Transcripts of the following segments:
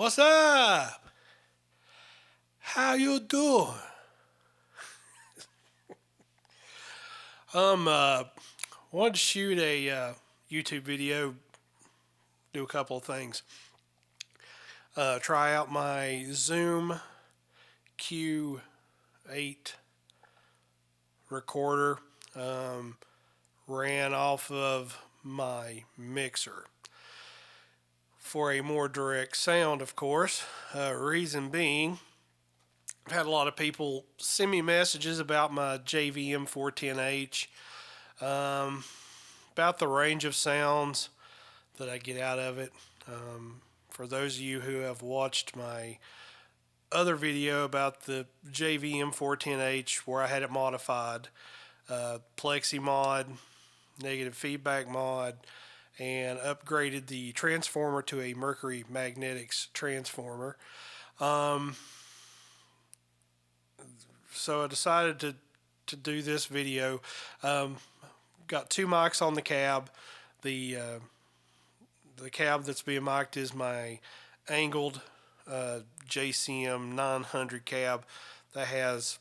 What's up? How you doing? Wanted to shoot a YouTube video, do a couple of things. Try out my Zoom Q8 recorder. Ran off of my mixer for a more direct sound, of course. Reason being, I've had a lot of people send me messages about my JVM410H, about the range of sounds that I get out of it. For those of you who have watched my other video about the JVM410H where I had it modified, Plexi mod, negative feedback mod, and upgraded the transformer to a Mercury Magnetics transformer. So I decided to do this video. Got two mics on the cab. The cab that's being mic'd is my angled JCM 900 cab that has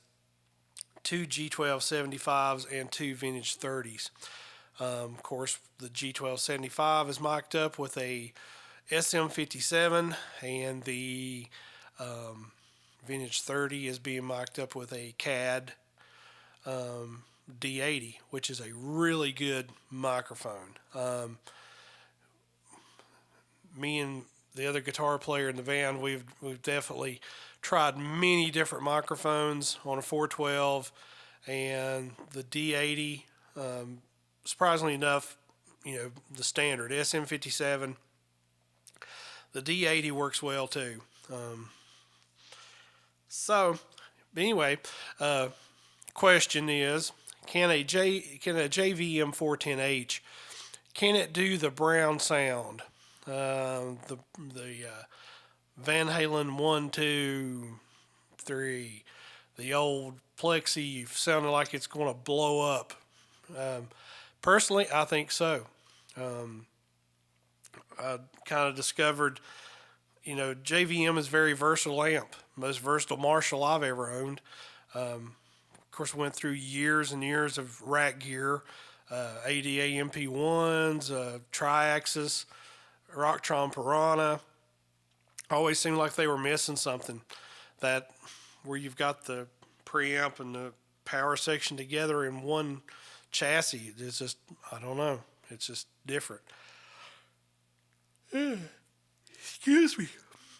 two G1275s and two vintage 30s. Of course, the G1275 is mic'd up with a SM57, and the vintage 30 is being mic'd up with a CAD D80, which is a really good microphone. Me and the other guitar player in the band, we've definitely tried many different microphones on a 412, and the D80, surprisingly enough, the standard SM57, the D80 works well too. So anyway, question is, can a JVM410H, can it do the brown sound? The Van Halen 1, 2, 3, the old Plexi sounded like it's going to blow up. Personally, I think so. I kind of discovered, JVM is a very versatile amp, most versatile Marshall I've ever owned. Of course, went through years and years of rack gear, ADA MP1s, Triaxis, Rocktron Piranha. Always seemed like they were missing something. That where you've got the preamp and the power section together in one chassis. It's just, I don't know. It's just different. Excuse me.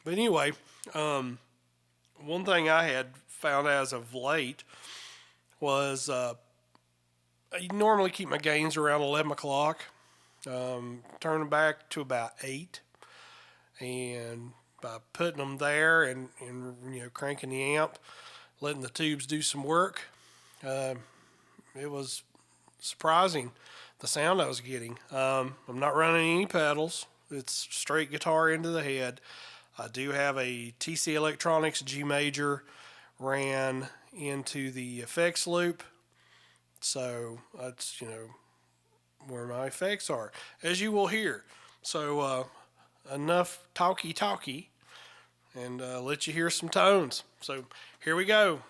But anyway, one thing I had found as of late was I normally keep my gains around 11 o'clock. Turn them back to about 8. And by putting them there and cranking the amp, letting the tubes do some work, it was surprising the sound I was getting. I'm not running any pedals. It's straight guitar into the head. I do have a TC Electronics G Major ran into the effects loop, so that's where my effects are, as you will hear. So enough talky, and let you hear some tones. So here we go.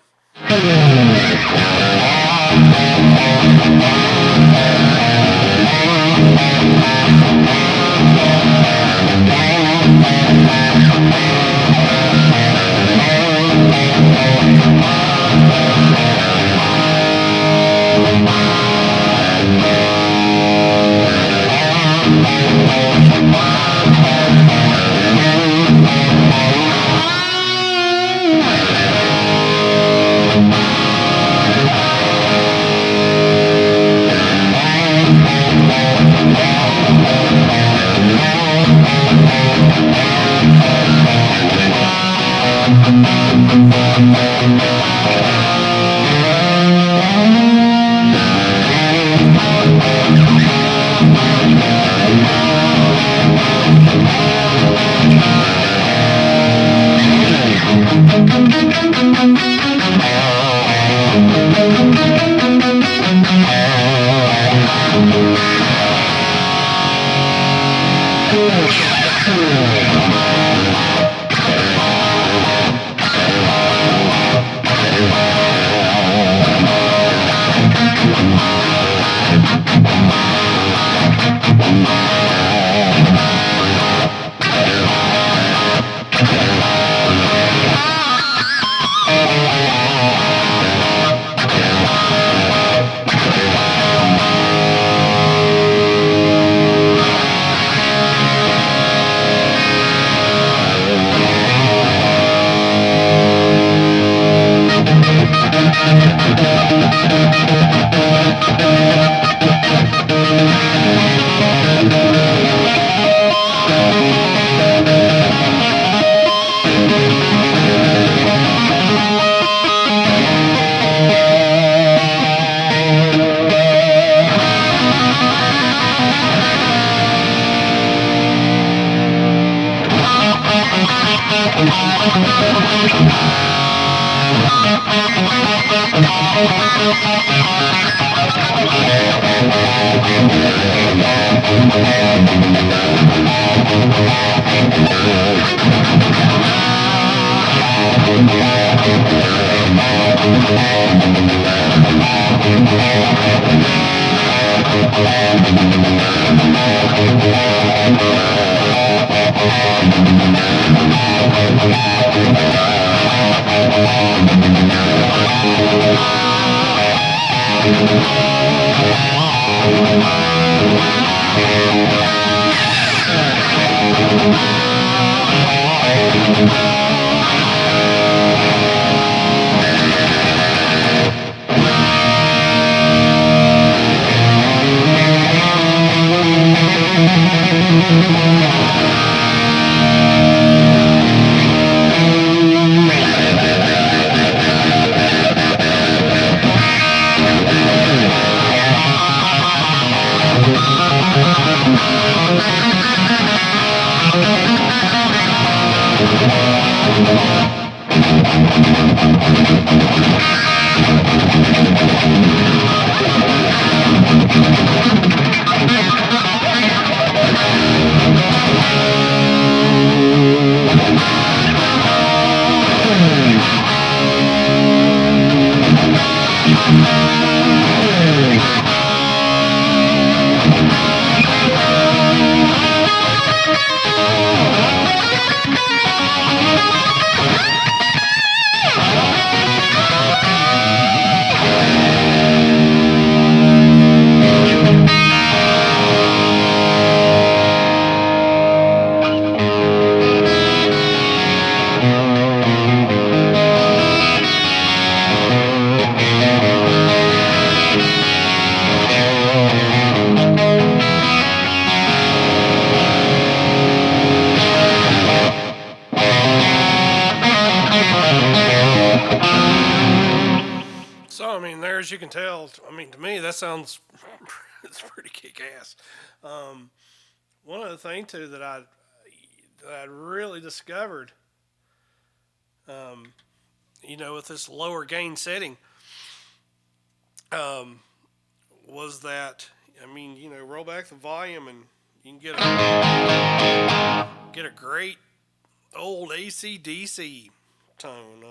So, I mean, there, as you can tell, I mean, to me, that sounds it's pretty kick-ass. Um, One other thing too that I really discovered, um, with this lower gain setting, um, was that, I mean, roll back the volume and you can get a great old AC/DC tone.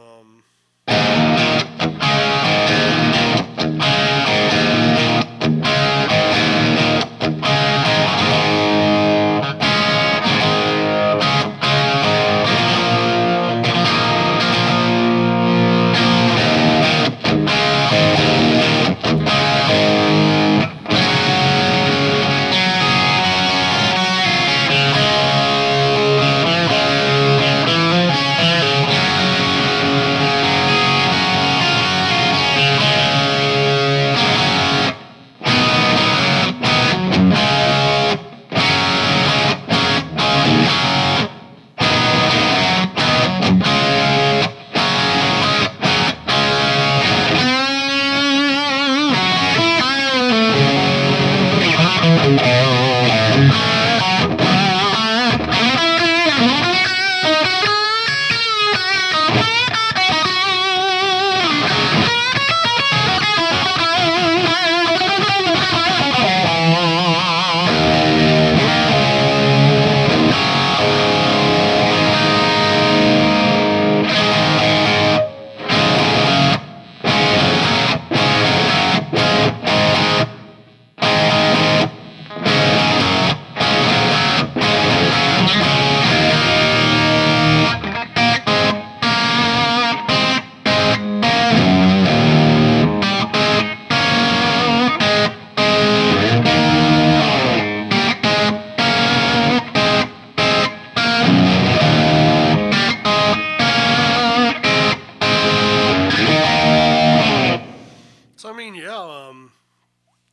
So I mean, yeah,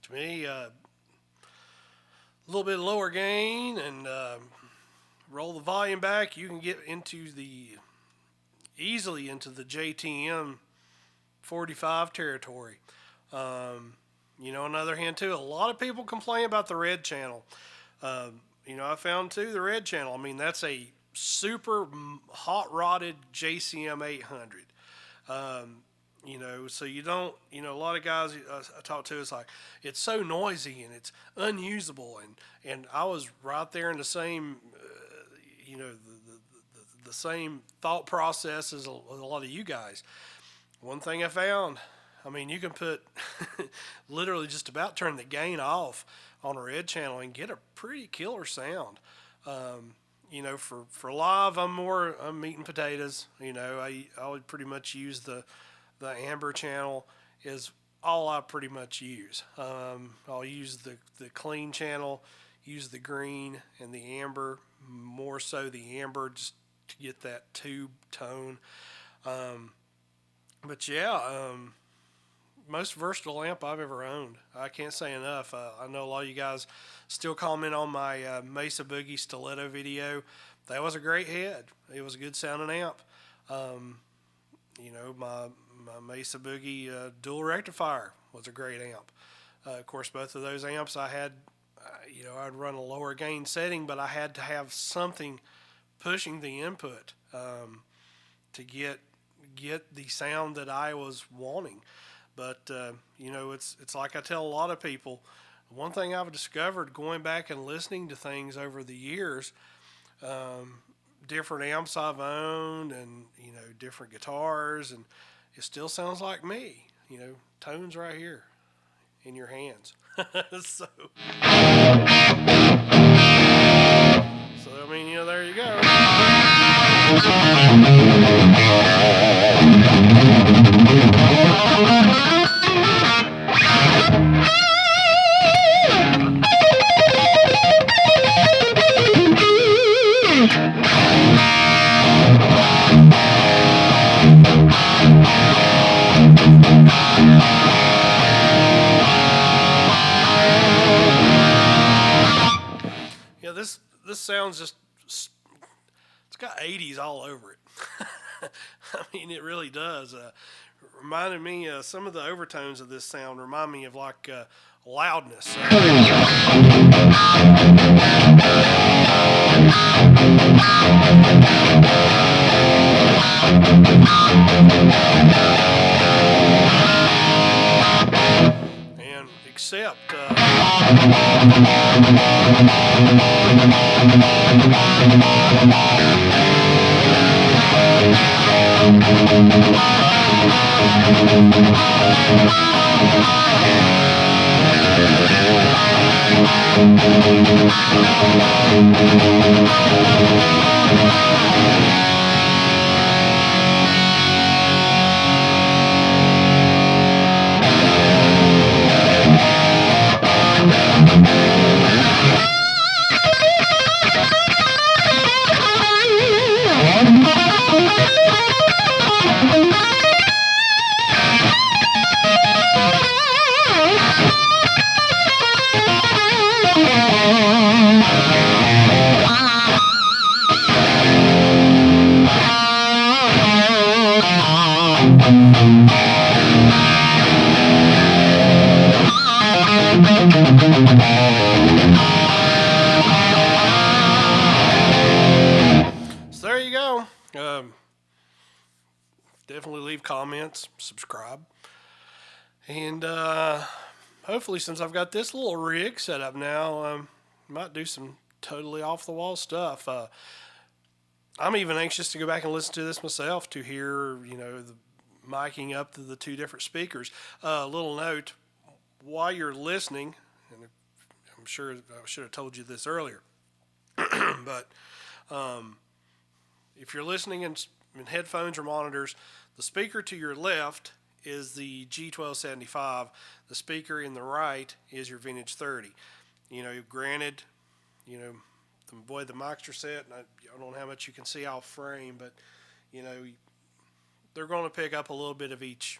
to me, a little bit lower gain and roll the volume back, you can get easily into the JTM 45 territory. On the other hand, too, a lot of people complain about the red channel. I found too the red channel. I mean, that's a super hot rodded JCM 800. So you don't, a lot of guys I talk to, it's like, it's so noisy and it's unusable. And I was right there in the same, the same thought process as a lot of you guys. One thing I found, I mean, you can put literally just about turn the gain off on a red channel and get a pretty killer sound. For live, I'm meat and potatoes. I would pretty much use the amber channel is all I pretty much use. I'll use the clean channel, use the green and the amber, more so the amber, just to get that tube tone. Most versatile amp I've ever owned. I can't say enough. I know a lot of you guys still comment on my Mesa Boogie Stiletto video. That was a great head. It was a good sounding amp. My Mesa Boogie dual rectifier was a great amp. Of course, both of those amps I had, I'd run a lower gain setting, but I had to have something pushing the input to get the sound that I was wanting. But it's like I tell a lot of people. One thing I've discovered going back and listening to things over the years, different amps I've owned, and different guitars, and it still sounds like me. Tones right here in your hands. so I mean, there you go. This sounds just, it's got 80s all over it. I mean, it really does. Reminded me, some of the overtones of this sound remind me of like loudness. And except so there you go. Definitely leave comments, subscribe, and hopefully, since I've got this little rig set up now, might do some totally off the wall stuff. I'm even anxious to go back and listen to this myself to hear, the miking up to the two different speakers. Little note, while you're listening, and I'm sure I should have told you this earlier, but if you're listening in headphones or monitors, the speaker to your left is the G1275. The speaker in the right is your Vintage 30. Granted, the way the mics are set, and I don't know how much you can see off frame, but they're going to pick up a little bit of each.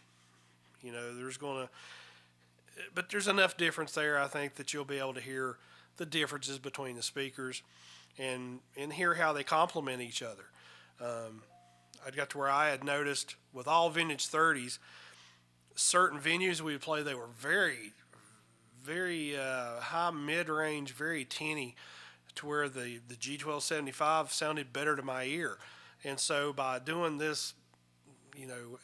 But there's enough difference there, I think, that you'll be able to hear the differences between the speakers and hear how they complement each other. I got to where I had noticed with all Vintage 30s, certain venues we would play, they were very, very high mid-range, very tinny, to where the G1275 sounded better to my ear. And so by doing this,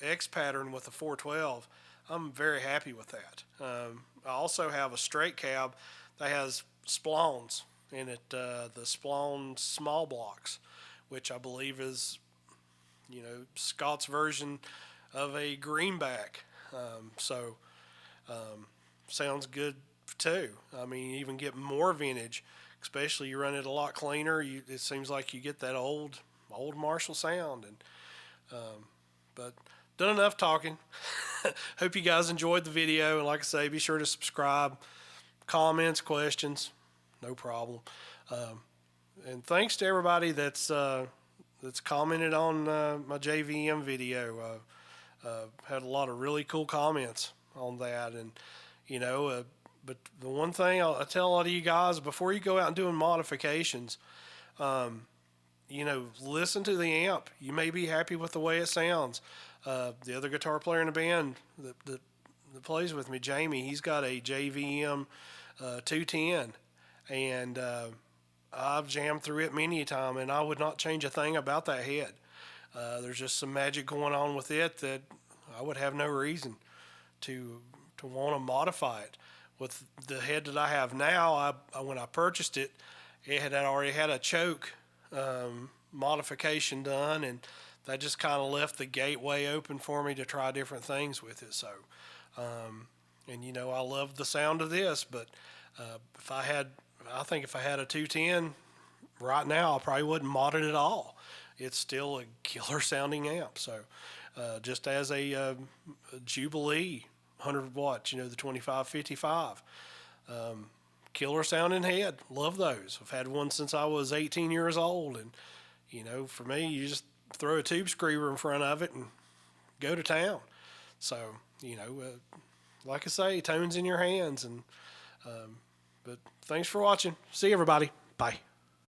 X pattern with the 412, I'm very happy with that. I also have a straight cab that has splons in it, the splon small blocks, which I believe is, Scott's version of a greenback. So sounds good too. I mean, you even get more vintage, especially you run it a lot cleaner. It seems like you get that old Marshall sound. And but done enough talking. Hope you guys enjoyed the video, and like I say, be sure to subscribe. Comments, questions, no problem. And thanks to everybody that's commented on my JVM video. Had a lot of really cool comments on that, and but the one thing I tell a lot of you guys, before you go out and doing modifications, listen to the amp. You may be happy with the way it sounds. The other guitar player in the band that plays with me, Jamie, he's got a JVM 210, and I've jammed through it many a time, and I would not change a thing about that head. There's just some magic going on with it that I would have no reason to want to modify it. With the head that I have now, when I purchased it, it had already had a choke modification done, and that just kind of left the gateway open for me to try different things with it. So, I love the sound of this, but I think if I had a 210 right now, I probably wouldn't mod it at all. It's still a killer sounding amp. So, just as a Jubilee 100 watts, the 2555, killer sounding head. Love those. I've had one since I was 18 years old, and for me, you just throw a tube screamer in front of it and go to town. So, like I say, tones in your hands. And but thanks for watching. See everybody. Bye.